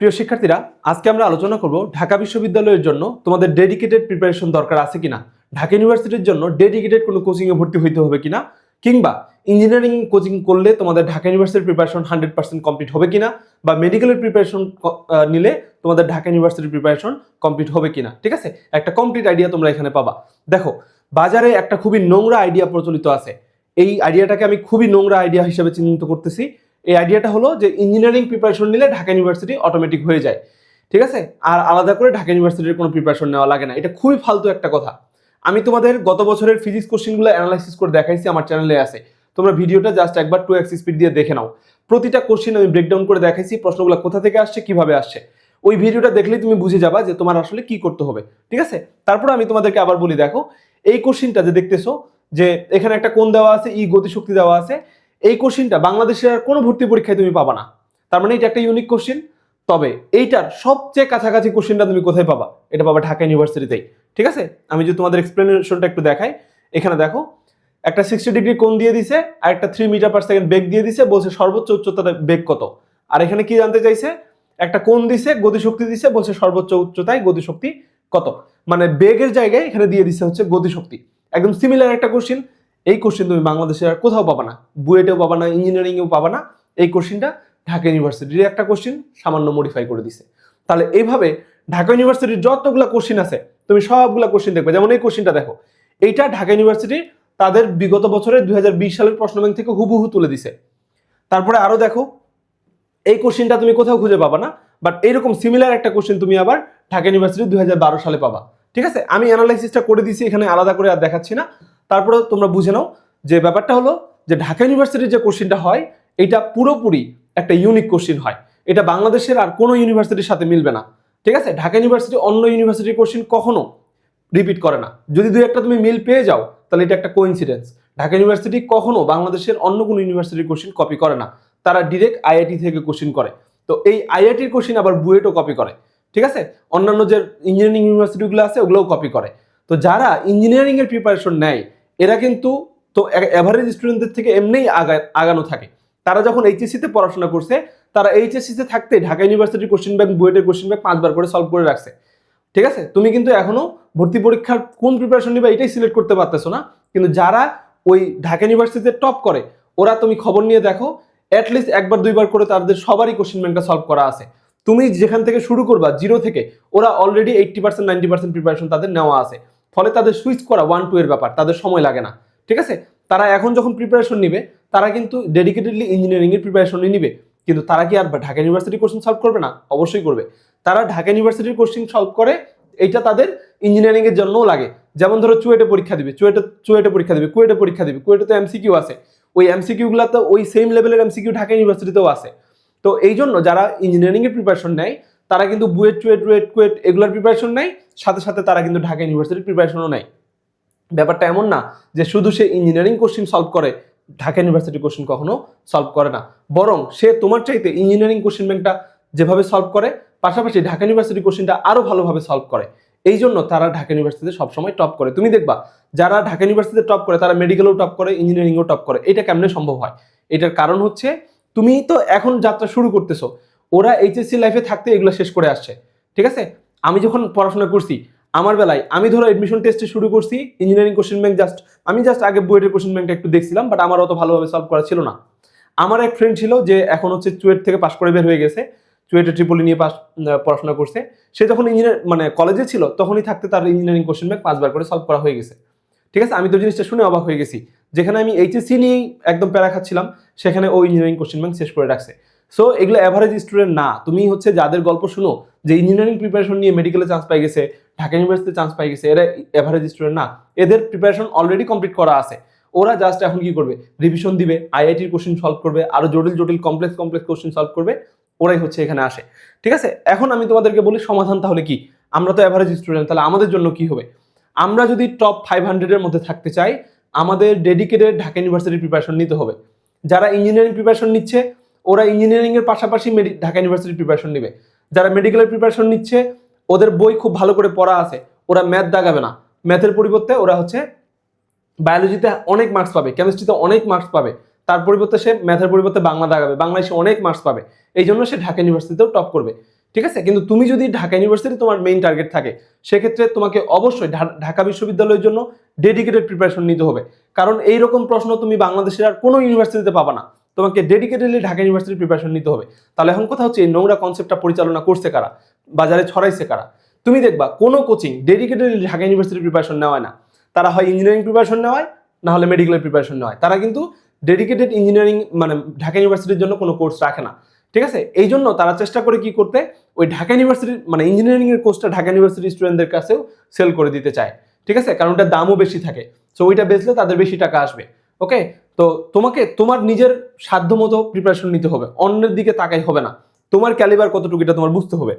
প্রিয় শিক্ষার্থীরা, আজকে আমরা আলোচনা করব ঢাকা বিশ্ববিদ্যালয়ের জন্য তোমাদের ডেডিকেটেড প্রিপারেশন দরকার আছে কিনা, ঢাকা ইউনিভার্সিটির জন্য ডেডিকেটেড কোনো কোচিং এ ভর্তি হইতে হবে কিনা, কিংবা ইঞ্জিনিয়ারিং কোচিং করলে তোমাদের ঢাকা ইউনিভার্সিটির প্রিপারেশন 100% কমপ্লিট হবে কিনা, বা মেডিকেলের প্রিপারেশন নিলে তোমাদের ঢাকা ইউনিভার্সিটির প্রিপারেশন কমপ্লিট হবে কিনা। ঠিক আছে, একটা কমপ্লিট আইডিয়া তোমরা এখানে পাবা। দেখো, বাজারে একটা খুবই নোংরা আইডিয়া প্রচলিত আছে। এই আইডিয়াটাকে আমি খুবই নোংরা আইডিয়া হিসেবে চিহ্নিত করতেছি। এই আইডিয়াটা হলো যে ইঞ্জিনিয়ারিং প্রিপারেশন নিলে ঢাকা ইউনিভার্সিটি অটোমেটিক হয়ে যায়। ঠিক আছে, আর আলাদা করে ঢাকা ইউনিভার্সিটির কোনো প্রিপারেশন নেওয়া লাগে না। এটা খুবই ফালতু একটা কথা। আমি তোমাদের গত বছরের ফিজিক্স কোশ্চেনগুলো অ্যানালাইসিস করে দেখাইছি, আমার চ্যানেলে আছে। তোমরা ভিডিওটা জাস্ট একবার 2x স্পিড দিয়ে দেখে নাও। প্রতিটা কোশ্চেন আমি ব্রেকডাউন করে দেখাইছি, প্রশ্নগুলো কোথা থেকে আসছে, কিভাবে আসছে। ওই ভিডিওটা দেখলেই তুমি বুঝে যাবা যে তোমার আসলে কি করতে হবে। ঠিক আছে, তারপর আমি তোমাদেরকে আবার বলি, দেখো এই কোশ্চেনটা যে দেখতেছো, যে এখানে একটা কোণ দেওয়া আছে, ই গতিশক্তি দেওয়া আছে। এই কোশ্চেনটা বাংলাদেশের কোনো ভর্তি পরীক্ষায় তুমি পাবা না। তার মানে এটা একটা ইউনিক কোশ্চেন। তবে এইটার সবচেয়ে কাছাকাছি কোশ্চেনটা তুমি কোথায় পাবা? এটা পাবা ঢাকা ইউনিভার্সিটিতেই। ঠিক আছে, আমি যদি তোমাদের এক্সপ্লেনেশনটা একটু দেখাই, এখানে দেখো একটা 60 ডিগ্রি কোণ দিয়ে দিছে, আর একটা 3 মিটার পার সেকেন্ড বেগ দিয়ে দিছে, বলছে সর্বোচ্চ উচ্চতার বেগ কত। আর এখানে কি জানতে চাইছে? একটা কোণ দিছে, গতিশক্তি দিছে, বলছে সর্বোচ্চ উচ্চতায় গতিশক্তি কত। মানে বেগের জায়গায় এখানে দিয়ে দিছে হচ্ছে গতিশক্তি। একদম সিমিলার একটা কোশ্চেন। এই কোশ্চেন তুমি বাংলাদেশে আর কোথাও পাবা না, বুয়েটেও পাবা না, ইঞ্জিনিয়ারিংয়েও পাবা না। এই কোশ্চেনটা ঢাকা ইউনিভার্সিটির একটা কোশ্চেন সামান্য মডিফাই করে দিছে। তাহলে এইভাবে ঢাকা ইউনিভার্সিটির যতগুলা কোশ্চেন আছে তুমি সবগুলা কোশ্চেন দেখবে। যেমন এই কোশ্চেনটা দেখো, এইটা ঢাকা ইউনিভার্সিটি তাদের বিগত বছরের 2020 সালের প্রশ্ন ব্যাংক থেকে হুবহু তুলে দিছে। তারপরে আরো দেখো, এই কোশ্চেনটা তুমি কোথাও খুঁজে পাবা না, বাট এইরকম সিমিলার একটা কোশ্চেন তুমি আবার ঢাকা ইউনিভার্সিটি 2012 সালে পাবা। ঠিক আছে, আমি অ্যানালাইসিসটা করে দিছি, এখানে আলাদা করে আর দেখাচ্ছি না। তারপরে তোমরা বুঝে নাও যে ব্যাপারটা হলো যে ঢাকা ইউনিভার্সিটির যে কোশ্চেনটা হয়, এটা পুরোপুরি একটা ইউনিক কোশ্চেন হয়। এটা বাংলাদেশের আর কোনো ইউনিভার্সিটির সাথে মিলবে না। ঠিক আছে, ঢাকা ইউনিভার্সিটি অন্য ইউনিভার্সিটির কোশ্চেন কখনো রিপিট করে না। যদি দুই একটা তুমি মিল পেয়ে যাও তাহলে এটা একটা কোইন্সিডেন্স। ঢাকা ইউনিভার্সিটি কখনো বাংলাদেশের অন্য কোনো ইউনিভার্সিটির কোশ্চেন কপি করে না, তারা ডিরেক্ট আইআইটি থেকে কোশ্চেন করে। তো এই আইআইটির কোশ্চেন আবার বুয়েটও কপি করে। ঠিক আছে, অন্যান্য যে ইঞ্জিনিয়ারিং ইউনিভার্সিটিগুলো আছে ওগুলোও কপি করে। তো যারা ইঞ্জিনিয়ারিং এর প্রিপারেশন নেয় এরা কিন্তু তো এভারেজ স্টুডেন্টদের থেকে এমনিই আগানো থাকে। তারা যখন এইচএসসিতে পড়াশোনা করছে, তারা এইচএসসিতে থাকতে ঢাকা ইউনিভার্সিটির কোশ্চেন ব্যাংক, বুয়েটের কোশ্চেন ব্যাংক 5বার করে সলভ করে রাখছে। ঠিক আছে, তুমি কিন্তু এখনো ভর্তি পরীক্ষার কোন প্রিপারেশন নিবা এটাই সিলেক্ট করতে পারতেছো না। কিন্তু যারা ওই ঢাকা ইউনিভার্সিটিতে টপ করে, ওরা তুমি খবর নিয়ে দেখো, অ্যাটলিস্ট একবার দুইবার করে তাদের সবারই কোশ্চেন ব্যাংকটা সলভ করা আছে। তুমি যেখান থেকে শুরু করবা জিরো থেকে, ওরা অলরেডি 80% 90% প্রিপারেশন তাদের নেওয়া আছে। ফলে তাদের সুইচ করা 1-2 এর ব্যাপার, তাদের সময় লাগে না। ঠিক আছে, তারা এখন যখন প্রিপারেশন নিবে, তারা কিন্তু ডেডিকেটেডলি ইঞ্জিনিয়ারিং এর প্রিপারেশনই নিবে। কিন্তু তারা কি আর ঢাকা ইউনিভার্সিটি কোশ্চেন সলভ করবে না? অবশ্যই করবে। তারা ঢাকা ইউনিভার্সিটির কোশ্চেন সলভ করে, এইটা তাদের ইঞ্জিনিয়ারিং এর জন্যও লাগে। যেমন ধরো চুয়েটে পরীক্ষা দিবে, চুয়েটে পরীক্ষা দিবে, কুয়েটে পরীক্ষা দিবে, কুয়েটে তো এমসিকিউ আছে। ওই এমসিকিউ গুলাতে ওই সেম লেভেলের এমসিকিউ ঢাকা ইউনিভার্সিটিতেও আছে। তো এই জন্য যারা ইঞ্জিনিয়ারিং এর প্রিপারেশন নেয়, তারা কিন্তু বুয়েট, কুয়েট এগুলোর প্রিপারেশন নেয়, সাথে সাথে তারা কিন্তু ঢাকা ইউনিভার্সিটির প্রিপারেশনও নেয়। ব্যাপারটা এমন না যে শুধু সে ইঞ্জিনিয়ারিং কোশ্চেন সলভ করে, ঢাকা ইউনিভার্সিটি কোশ্চেন কখনো সলভ করে না। বরং সে তোমার চাইতে ইঞ্জিনিয়ারিং কোশ্চেন ব্যাংকটা যেভাবে সলভ করে, পাশাপাশি ঢাকা ইউনিভার্সিটি কোশ্চেনটা আরো ভালোভাবে সলভ করে। এই জন্য তারা ঢাকা ইউনিভার্সিটিতে সবসময় টপ করে। তুমি দেখবা যারা ঢাকা ইউনিভার্সিটিতে টপ করে, তারা মেডিকেলও টপ করে, ইঞ্জিনিয়ারিংও টপ করে। এটা কেমনে সম্ভব হয়? এটার কারণ হচ্ছে তুমি তো এখন যাত্রা শুরু করতেছো, ওরা এইচএসসি লাইফে থাকতে এগুলো শেষ করে আসছে। ঠিক আছে, আমি যখন পড়াশোনা করছি, আমার বেলায় আমি ধরো এডমিশন টেস্টে শুরু করছি ইঞ্জিনিয়ারিং কোশ্চেন ব্যাংক, আমি জাস্ট আগে বুয়েটের কোশ্চেন ব্যাংকটা একটু দেখছিলাম, বাট আমার অত ভালোভাবে সলভ করা ছিল না। আমার এক ফ্রেন্ড ছিল যে এখন হচ্ছে চুয়েট থেকে পাশ করে বের হয়ে গেছে, চুয়েটে ট্রিপলি নিয়ে পড়াশোনা করছে। সে যখন ইঞ্জিনিয়ার মানে কলেজে ছিল, তখনই থাকতে তার ইঞ্জিনিয়ারিং কোশ্চেন ব্যাংক 5বার করে সলভ করা হয়ে গেছে। ঠিক আছে, আমি তো জিনিসটা শুনে অবাক হয়ে গেছি। যেখানে আমি এইচএসসি নিয়েই একদম প্যারা খাচ্ছিলাম, সেখানে ও ইঞ্জিনিয়ারিং কোশ্চেন ব্যাংক শেষ করে রাখছে। সো এগুলো অ্যাভারেজ স্টুডেন্ট না। তুমি হচ্ছে যাদের গল্প শুনো যে ইঞ্জিনিয়ারিং প্রিপারেশন নিয়ে মেডিকেলে চান্স পাই গেছে, ঢাকা ইউনিভার্সিটিতে চান্স পাই গেছে, এরা অ্যাভারেজ স্টুডেন্ট না। এদের প্রিপারেশন অলরেডি কমপ্লিট করা আছে। ওরা জাস্ট এখন কি করবে? রিভিশন দিবে, আইআইটির কোশ্চেন সলভ করবে, আরো জটিল কমপ্লেক্স কোশ্চেন সলভ করবে। ওরাই হচ্ছে এখানে আসে। ঠিক আছে, এখন আমি তোমাদেরকে বলি সমাধান তাহলে কি? আমরা তো অ্যাভারেজ স্টুডেন্ট, তাহলে আমাদের জন্য কি হবে? আমরা যদি টপ 500 এর মধ্যে থাকতে চাই, আমাদের ডেডিকেটেড ঢাকা ইউনিভার্সিটির প্রিপারেশন নিতে হবে। যারা ইঞ্জিনিয়ারিং প্রিপারেশন নিচ্ছে, ওরা ইঞ্জিনিয়ারিং এর পাশাপাশি ঢাকা ইউনিভার্সিটির প্রিপারেশন নেবে। যারা মেডিকেলের প্রিপারেশন নিচ্ছে, ওদের বই খুব ভালো করে পড়া আছে, ওরা ম্যাথ দাগাবে না। ম্যাথের পরিবর্তে ওরা হচ্ছে বায়োলজিতে অনেক মার্কস পাবে, কেমিস্ট্রিতে অনেক মার্কস পাবে, তার পরিবর্তে সে ম্যাথের পরিবর্তে বাংলা দাগাবে, বাংলায় সে অনেক মার্কস পাবে। এই জন্য সে ঢাকা ইউনিভার্সিটিতেও টপ করবে। ঠিক আছে। কিন্তু তুমি যদি ঢাকা ইউনিভার্সিটি তোমার মেইন টার্গেট থাকে, সেক্ষেত্রে তোমাকে অবশ্যই ঢাকা বিশ্ববিদ্যালয়ের জন্য ডেডিকেটেড প্রিপারেশন নিতে হবে। কারণ এইরকম প্রশ্ন তুমি বাংলাদেশের আর কোনো ইউনিভার্সিটিতে পাবা না, তোমাকে ডেডিকেটেডলি ঢাকা ইউনিভার্সিটির প্রিপারেশন নিতে হবে। তাহলে এখন কথা হচ্ছে এই নোংরা কনসেপ্টটা পরিচালনা করছে কারা, বাজারে ছড়াইছে কারা। তুমি দেখবা কোনো কোচিং ডেডিকেটেডলি ঢাকা ইউনিভার্সিটির প্রিপারেশন নেওয়ায় না, তারা হয় ইঞ্জিনিয়ারিং প্রিপারেশন নেওয়ায়, না হলে মেডিকেলের প্রিপারেশন নেওয়ায়। তারা কিন্তু ডেডিকেটেড ইঞ্জিনিয়ারিং মানে ঢাকা ইউনিভার্সিটির জন্য কোনো কোর্স রাখে না, ঠিক আছে। এই জন্য তারা চেষ্টা করে কি করতে, ওই ঢাকা ইউনিভার্সিটির মানে ইঞ্জিনিয়ারিং এর কোর্সটা ঢাকা ইউনিভার্সিটির স্টুডেন্টদের কাছেও সেল করে দিতে চায়, ঠিক আছে, কারণ ওটার দামও বেশি থাকে। সো ওইটা বেচলে তাদের বেশি টাকা আসবে। ওকে, তো তোমাকে তোমার নিজের সাধ্য মতো প্রিপারেশন নিতে হবে, অন্যের দিকে তাকাই হবে না। তোমার ক্যালিবার কতটুকু এটা তোমার বুঝতে হবে।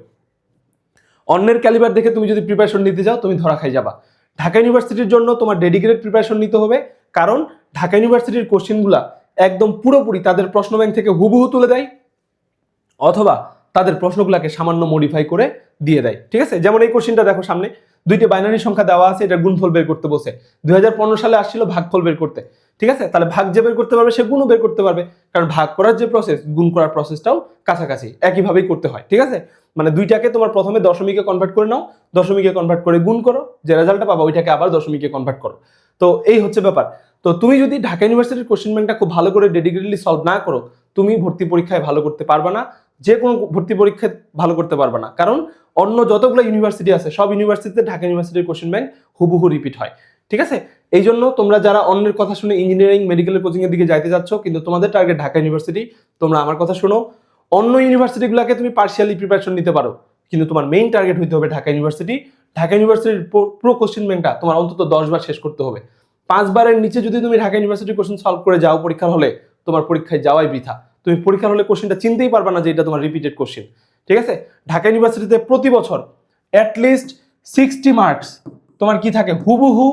অন্যের ক্যালিবার দেখে তুমি যদি প্রিপারেশন নিতে যাও, তুমি ধরা খাই যাবা। ঢাকা ইউনিভার্সিটির জন্য তোমার ডেডিকেটেড প্রিপারেশন নিতে হবে, কারণ ঢাকা ইউনিভার্সিটির কোশ্চেনগুলা একদম পুরোপুরি তাদের প্রশ্ন ব্যাংক থেকে হুবহু তুলে দেয়, অথবা তাদের প্রশ্নগুলোকে সামান্য মডিফাই করে দিয়ে দেয়, ঠিক আছে। যেমন এই কোশ্চেনটা দেখো, সামনে দুইটি বাইনারি সংখ্যা দেওয়া আছে, এটা গুণফল বের করতে বসে। 2015 সালে আসছিল ভাগফল বের করতে, ঠিক আছে। তাহলে ভাগ যে বের করতে পারবে সে গুণও বের করতে পারবে, কারণ ভাগ করার যে প্রসেস, গুণ করার প্রসেসটাও কাছাকাছি একইভাবেই করতে হয়, ঠিক আছে। মানে দুইটাকে তোমার প্রথমে দশমিকে কনভার্ট করে নাও, দশমিকে কনভার্ট করে গুণ করো, যে রেজাল্টটা পাবা ওইটাকে আবার দশমিকে কনভার্ট করো। তো এই হচ্ছে ব্যাপার। তো তুমি যদি ঢাকা ইউনিভার্সিটির কোশ্চেন ব্যাংকটা খুব ভালো করে ডেডিকেটলি সলভ না করো, তুমি ভর্তি পরীক্ষায় ভালো করতে পারবে না, যে কোনো ভর্তি পরীক্ষায় ভালো করতে পারবে না। কারণ অন্য যতগুলো ইউনিভার্সিটি আছে, সব ইউনিভার্সিটিতে ঢাকা ইউনিভার্সিটির কোশ্চেন ব্যাংক হুবহু রিপিট হয়, ঠিক আছে। এই জন্য তোমরা যারা অন্যের কথা শুনে ইঞ্জিনিয়ারিং মেডিকেলের কোচিং এর দিকে যাইতে যাচ্ছ, কিন্তু তোমাদের টার্গেট ঢাকা ইউনিভার্সিটি, তোমরা আমার কথা শোনো। অন্য ইউনিভার্সিটিগুলোকে তুমি পার্শিয়ালি প্রিপারেশন নিতে পারো, কিন্তু তোমার মেইন টার্গেট হইতে হবে ঢাকা ইউনিভার্সিটি। ঢাকা ইউনিভার্সিটির পুরো কোশ্চেন ব্যাংকটা তোমার অন্তত 10 বার শেষ করতে হবে। 5 বারের নিচে যদি তুমি ঢাকা ইউনিভার্সিটির কোশ্চেন সলভ করে যাও পরীক্ষার হলে, তোমার পরীক্ষায় যাওয়াই বৃথা। তুমি পরীক্ষার হলে কোশ্চেনটা চিনতেই পারবে না যে এটা তোমার রিপিটেড কোশ্চেন, ঠিক আছে। ঢাকা ইউনিভার্সিটিতে প্রতি বছর অ্যাটলিস্ট 60 মার্কস তোমার কি থাকে, হুবহু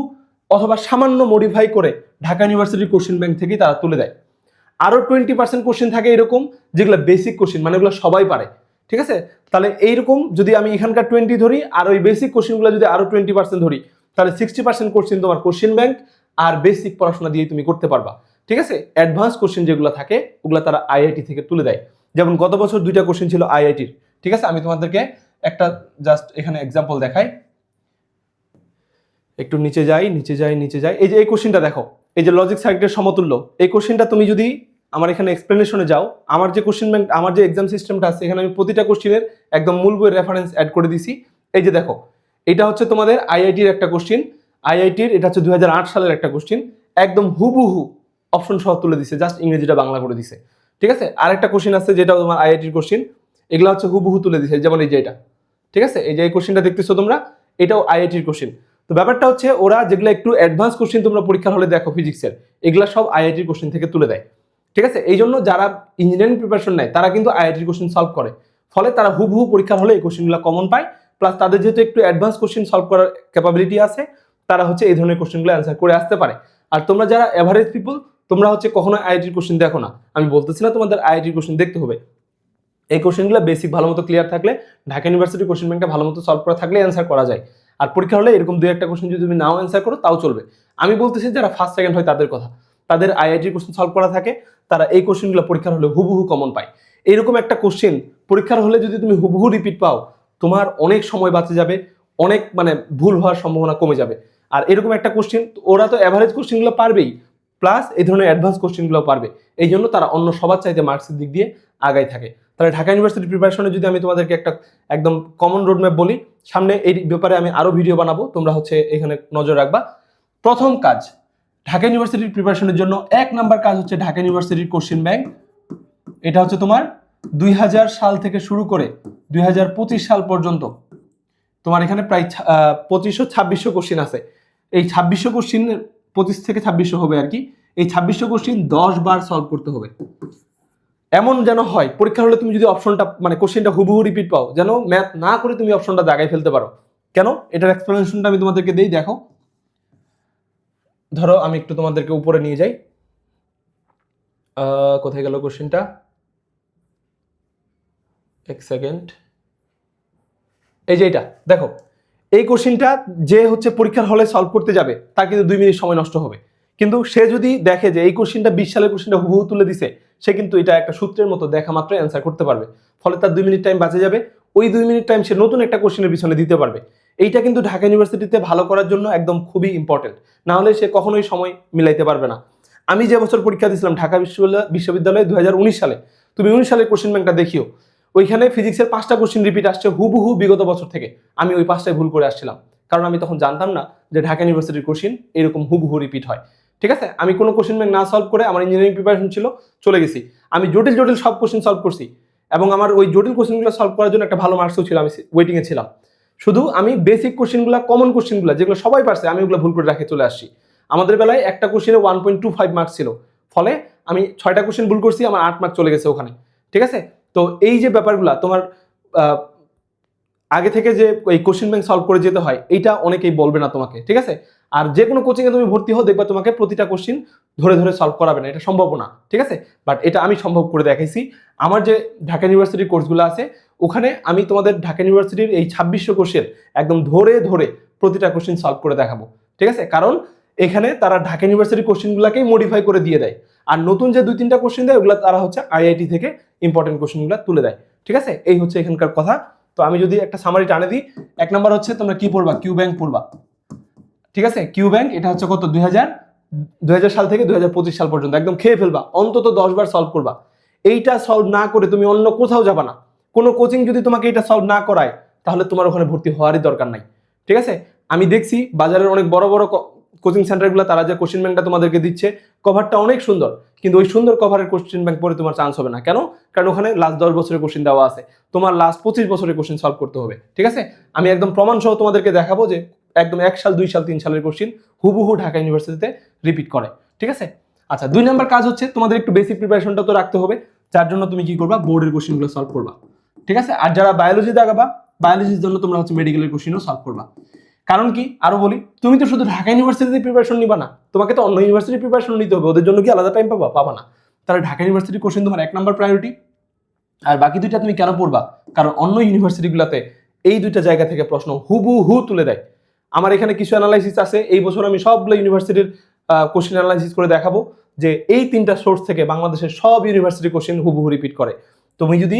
অথবা সামান্য মডিফাই করে ঢাকা ইউনিভার্সিটির কোশ্চেন ব্যাংক থেকেই তারা তুলে দেয়। আরো 20% কোশ্চেন থাকে এরকম, যেগুলো বেসিক কোশ্চেন, মানে এগুলো সবাই পারে, ঠিক আছে। তাহলে এইরকম যদি আমি এখানকার 20 ধরি, আর ওই বেসিক কোশ্চেনগুলো যদি আরো 20% ধরি, তাহলে 60% কোশ্চেন তোমার কোশ্চেন ব্যাংক আর বেসিক পড়াশোনা দিয়ে তুমি করতে পারবা, ঠিক আছে। অ্যাডভান্স কোশ্চেন যেগুলো থাকে ওগুলো তারা আইআইটি থেকে তুলে দেয়। যেমন গত বছর 2টা কোশ্চেন ছিল আইআইটির, ঠিক আছে। আমি তোমাদেরকে একটা জাস্ট এখানে এক্সাম্পল দেখাই। একটু নিচে যাই। এই যে এই কোশ্চেনটা দেখো, এই যে লজিক সার্কিটের সমতুল্য, এই কোশ্চেনটা তুমি যদি আমার এখানে এক্সপ্লেনেশনে যাও, আমার যে কোশ্চেন ব্যাংক, আমার যে এক্সাম সিস্টেমটা আছে, এখানে আমি প্রতিটা কোশ্চেনের একদম মূল বইয়ের রেফারেন্স অ্যাড করে দিছি। এই যে দেখো, এটা হচ্ছে তোমাদের আইআইটির একটা কোশ্চেন, আইআইটির এটা হচ্ছে 2008 সালের একটা কোশ্চেন, একদম হুবহু অপশন সহ তুলে দিছে, জাস্ট ইংরেজিটা বাংলা করে দিছে, ঠিক আছে। আরেকটা কোশ্চেন আছে যেটা তোমার আইআইটির কোশ্চেন, এগুলো হচ্ছে হুবহু তুলে দিছে, যেমন এই যে এটা, ঠিক আছে। এই যে এই কোশ্চেনটা দেখতেছো তোমরা, এটাও আইআইটির কোশ্চেন। তো ব্যাপারটা হচ্ছে ওরা যেগুলো একটু অ্যাডভান্স কোশ্চেন তোমরা পরীক্ষার হলে দেখো ফিজিক্সের, এগুলা সব আইআইটির কোশ্চেন থেকে তুলে দেয়, ঠিক আছে। এই জন্য যারা ইঞ্জিনিয়ারিং প্রিপারেশন নেয় তারা কিন্তু আইআইটির কোশ্চেন সলভ করে, ফলে তারা হুবহু পরীক্ষার হলে এই কোশ্চেনগুলো কমন পায়। প্লাস তাদের যেহেতু একটু অ্যাডভান্স কোশ্চেন সলভ করার ক্যাপাবিলিটি আছে, তারা হচ্ছে এই ধরনের কোশ্চেনগুলো অ্যান্সার করে আসতে পারে। আর তোমরা যারা এভারেজ পিপল, তোমরা হচ্ছে কখনো আইআইটির কোশ্চেন দেখো না। আমি বলতেছি না তোমাদের আইআইটির কোশ্চেন দেখতে হবে, এই কোশ্চেনগুলো বেসিক ভালো মতো ক্লিয়ার থাকলে, ঢাকা ইউনিভার্সিটির কোশ্চেন ব্যাংকটা ভালো মতো সলভ করা থাকলে অ্যান্সার করা যায়। আর পরীক্ষা হলে এরকম 2-1টা কোশ্চেন যদি তুমি নাও অ্যান্সার করো তাও চলবে। আমি বলতেছি যারা ফার্স্ট সেকেন্ড হয় তাদের কথা, তাদের আইআইটির কোশ্চেন সলভ করা থাকে, তারা এই কোশ্চেনগুলো পরীক্ষার হলে হুবহু কমন পায়। এইরকম একটা কোশ্চেন পরীক্ষার হলে যদি তুমি হুবহু রিপিট পাও, তোমার অনেক সময় বাঁচে যাবে, অনেক মানে ভুল হওয়ার সম্ভাবনা কমে যাবে। আর এরকম একটা কোশ্চেন, ওরা তো অ্যাভারেজ কোশ্চেনগুলো পারবেই, প্লাস এই ধরনের অ্যাডভান্স কোশ্চেনগুলো পারবে, এই জন্য তারা অন্য সবার চাইতে মার্কসের দিক দিয়ে আগাই থাকে। তাহলে ঢাকা ইউনিভার্সিটি প্রিপারেশনে যদি আমি তোমাদেরকে একটা একদম কমন রোডম্যাপ বলি, সামনে এই ব্যাপারে আমি আরো ভিডিও বানাবো, তোমরা হচ্ছে এখানে নজর রাখবা। প্রথম কাজ, ঢাকা ইউনিভার্সিটির প্রিপারেশনের জন্য 1 নাম্বার কাজ হচ্ছে ঢাকা ইউনিভার্সিটির কোশ্চেন ব্যাংক। এটা হচ্ছে তোমার 2000 সাল থেকে শুরু করে 2025 সাল পর্যন্ত তোমার এখানে প্রায় 2500-2600 কোশ্চেন আছে। এই 2600 কোশ্চেন, 25 থেকে 2600 হবে আর কি, এই 2600 কোশ্চেন 10 বার সলভ করতে হবে। এমন যেন হয় পরীক্ষা হলে তুমি যদি অপশনটা মানে কোশ্চেনটা হুবহু রিপিট পাও, যেন ম্যাথ না করে তুমি অপশনটা দাগাই ফেলতে পারো। কেন, এটার এক্সপ্লেনেশনটা আমি তোমাদেরকে দেই। দেখো, ধরো আমি একটু তোমাদেরকে উপরে নিয়ে যাই, কোথায় গেল কোশ্চেনটা, এক সেকেন্ড। এই যে এটা দেখো, এই কোশ্চেনটা যে হচ্ছে পরীক্ষার হলে সলভ করতে যাবে তার কিন্তু 2 মিনিট সময় নষ্ট হবে। কিন্তু সে যদি দেখে যে এই কোশ্চেনটা 20 সালের কোশ্চেনটা হুবহু তুলে দিছে, সে কিন্তু এটা একটা সূত্রের মতো দেখা মাত্র অ্যান্সার করতে পারবে, ফলে তার 2 মিনিট টাইম বাঁচে যাবে। ওই 2 মিনিট টাইম সে নতুন একটা কোশ্চেনের পিছনে দিতে পারবে। এইটা কিন্তু ঢাকা ইউনিভার্সিটিতে ভালো করার জন্য একদম খুবই ইম্পর্টেন্ট, না হলে সে কখনোই সময় মিলাইতে পারবে না। আমি যে বছর পরীক্ষা দিয়েছিলাম ঢাকা বিশ্ববিদ্যালয়ে 2019 সালে, তুমি 19 সালের কোশ্চেন ব্যাংকটা দেখিও, ওইখানে ফিজিক্সের 5টা কোশ্চেন রিপিট আসছে হুবহু বিগত বছর থেকে। আমি ওই 5টায় ভুল করে আসছিলাম, কারণ আমি তখন জানতাম না যে ঢাকা ইউনিভার্সিটির কোশ্চেন এরকম হুবহু রিপিট হয়। ঠিক আছে, আমি কোনো কোশ্চেন ব্যাংক না সলভ করে, আমার ইঞ্জিনিয়ারিং প্রিপারেশন ছিল, চলে গেছি। আমি জটিল জটিল সব কোশ্চেন সলভ করছি, এবং আমার ওই জটিল কোশ্চেনগুলো সলভ করার জন্য একটা ভালো মার্কসও ছিল, আমি ওয়েটিংয়ে ছিলাম। শুধু আমি বেসিক কোশ্চেনগুলো, কমন কোশ্চেনগুলো যেগুলো সবাই পারছে, আমি ওগুলো ভুল করে রাখে চলে আসছি। আমাদের বেলায় একটা কোশ্চেনে 1.25 মার্কস ছিল, ফলে আমি 6টা কোশ্চেন ভুল করছি, আমার 8 মার্ক চলে গেছে ওখানে। ঠিক আছে, তো এই যে ব্যাপারগুলো তোমার আগে থেকে যে এই কোশ্চেন ব্যাংক সলভ করে যেতে হয়, এইটা অনেকেই বলবে না তোমাকে। ঠিক আছে, আর যে কোনো কোচিংয়ে তুমি ভর্তি হও, দেখবা তোমাকে প্রতিটা কোশ্চেন ধরে ধরে সলভ করাবে না, এটা সম্ভব না। ঠিক আছে, বাট এটা আমি সম্ভব করে দেখাইছি। আমার যে ঢাকা ইউনিভার্সিটির কোর্সগুলো আছে, ওখানে আমি তোমাদের ঢাকা ইউনিভার্সিটির এই 2600 কোশ্চেন একদম ধরে ধরে প্রতিটা কোশ্চেন সলভ করে দেখাবো। ঠিক আছে, কারণ এখানে তারা ঢাকা ইউনিভার্সিটির কোশ্চেনগুলোকেই মডিফাই করে দিয়ে দেয়, আর নতুন যে 2-3টা কোশ্চেন দেয়, ওগুলো তারা হচ্ছে আইআইটি থেকে ইম্পর্টেন্ট কোশ্চেনগুলো তুলে দেয়। ঠিক আছে, এই হচ্ছে এখানকার কথা। তো আমি যদি একটা সামারি টানে দিই, 1 নাম্বার হচ্ছে তোমরা কি পড়বা, কিউ ব্যাংক পড়বা। ঠিক আছে, কিউ ব্যাংক এটা হচ্ছে কত, 2000 সাল থেকে 2025 সাল পর্যন্ত একদম খেয়ে ফেলবা, অন্তত 10 বার সলভ করবা। এইটা সলভ না করে তুমি অন্য কোথাও যাবা না। কোনো কোচিং যদি তোমাকে এটা সলভ না করায়, তাহলে তোমার ওখানে ভর্তি হওয়ারই দরকার নাই। ঠিক আছে, আমি দেখছি বাজারের অনেক বড় বড় কোচিং সেন্টারগুলো, তারা যে কোশ্চেন ব্যাংকটা তোমাদেরকে দিচ্ছে, কভারটা অনেক সুন্দর, কিন্তু ওই সুন্দর কভারের কোশ্চেন ব্যাংক পড়ে তোমার চান্স হবে না। কেন? কারণ ওখানে লাস্ট 10 বছরের কোশ্চেন দেওয়া আছে, তোমার লাস্ট 25 বছরের কোশ্চেন সলভ করতে হবে। ঠিক আছে, আমি একদম প্রমাণ সহ তোমাদেরকে দেখাবো যে একদম 1 সাল 2 সাল 3 সালের কোশ্চেন হুবহু ঢাকা ইউনিভার্সিটিতে রিপিট করে। ঠিক আছে, আচ্ছা 2 নাম্বার কাজ হচ্ছে তোমাদের একটু বেসিক প্রিপারেশনটা তো রাখতে হবে, যার জন্য তুমি কি করবা, বোর্ডের কোশ্চেনগুলো সলভ করবা। ঠিক আছে, আর যারা বায়োলজিতে আগাবা, বায়োলজির জন্য তোমরা হচ্ছে মেডিকেলের কোশ্চেনও সলভ করবা। কারণ কি, আরো বলি, তুমি তো শুধু ঢাকা ইউনিভার্সিটিতে প্রিপারেশন নিবা না, তোমাকে তো অন্য ইউনিভার্সিটি প্রিপারেশন নিতে হবে। ওদের জন্য কি আলাদা টাইম পাবা না। তাহলে ঢাকা ইউনিভার্সিটি কোশ্চেন তোমার 1 নাম্বার প্রায়োরিটি। আর বাকি 2টা তুমি কেন পড়বা? কারণ অন্য ইউনিভার্সিটিগুলোতে এই 2টা জায়গা থেকে প্রশ্ন হুবহু তুলে দেয়। আমার এখানে কিছু অ্যানালাইসিস আছে, এই বছর আমি সবগুলো ইউনিভার্সিটির কোশ্চেন অ্যানালাইসিস করে দেখাবো যে এই 3টা সোর্স থেকে বাংলাদেশের সব ইউনিভার্সিটি কোশ্চেন হুবহু রিপিট করে। তুমি যদি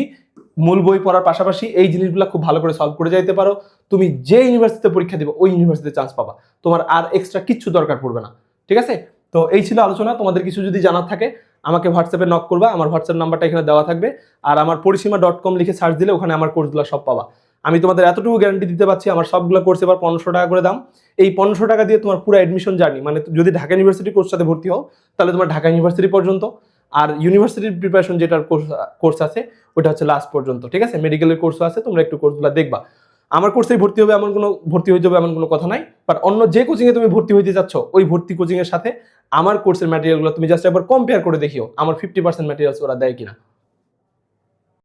মূল বই পড়ার পাশাপাশি এই জিনিসগুলো খুব ভালো করে সলভ করে যাইতে পারো, তুমি যে ইউনিভার্সিটিতে পরীক্ষা দিবে ওই ইউনিভার্সিটিতে চান্স পাবা, তোমার আর এক্সট্রা কিচ্ছু দরকার পড়বে না। ঠিক আছে, তো এই ছিল আলোচনা। তোমাদের কিছু যদি জানার থাকে আমাকে হোয়াটসঅ্যাপে নক করবা, আমার হোয়াটসঅ্যাপ নাম্বারটা এখানে দেওয়া থাকবে, আর আমার পরিসীমা.com লিখে সার্চ দিলে ওখানে আমার কোর্সগুলো সব পাবা। আমি তোমাদের এতটুকু গ্যারান্টি দিতে পারছি, আমার সবগুলো কোর্স এবার 1500 টাকা করে দাম। এই 1500 টাকা দিয়ে তোমার পুরো অ্যাডমিশন জার্নি, মানে যদি ঢাকা ইউনিভার্সিটি কোর্সটাতে ভর্তি হও, তাহলে তোমার ঢাকা ইউনিভার্সিটি পর্যন্ত, আর ইউনিভার্সিটির প্রিপারেশন যেটার কোর্স আছে ওটা হচ্ছে লাস্ট পর্যন্ত। ঠিক আছে, মেডিকেলের কোর্সও আছে, তোমরা একটু কোর্সগুলো দেখবা। আমার কোর্সেই ভর্তি হবে এমন কোনো, ভর্তি হয়ে যাবে এমন কোনো কথা নাই, বাট অন্য যে কোচিংয়ে তুমি ভর্তি হইতে যাচ্ছ, ওই ভর্তি কোচিংয়ের সাথে আমার কোর্সের ম্যাটেরিয়ালগুলো তুমি জাস্ট একবার কম্পেয়ার করে দেখিও আমার 50% ম্যাটেরিয়ালস ওরা দেয় কিনা।